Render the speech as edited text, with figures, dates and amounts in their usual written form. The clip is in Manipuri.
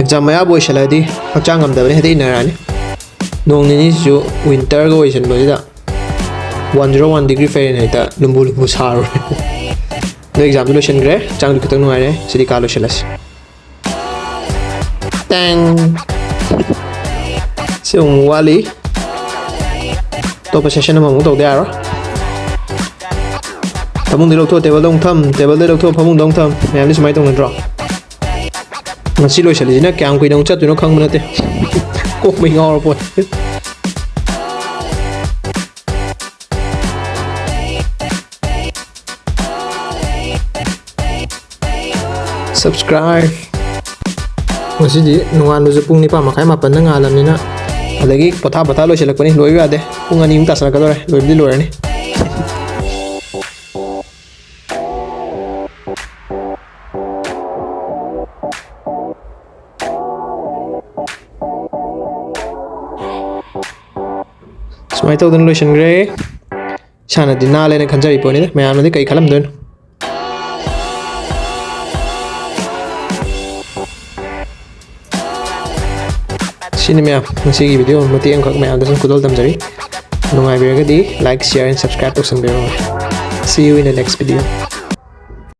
exam maya boy shaladi hakchang amdabane hedi narani nong nini ju winter go oisan bajida 101 degree Fahrenheit ta lumbu lumbu saru no exam lo shen gre chang du kitang nuare sidi ka lo shelas tang seung wali to pa session ma mu to de aro phamung de lo tho table dong tham table de lo tho phamung dong tham mayam ni smai tong na draw ngasi lo shali na kyang kui dong chat tu no khang manate ko mai ngor po subscribe ngasi di nuan lu pung ni pa makai mapan na ngalam ni na adagi potha lo shalak pani loi ade pung ani ta sa ka dore loi di loi ni smai tau dan lotion gre chana dina le na khanjari poni ne mayam ni kai khalam don sini mayam ngasi gi video mati ang khak mayam da sun kudol dam jari nungai berga di like share and subscribe to san bero see you in the next video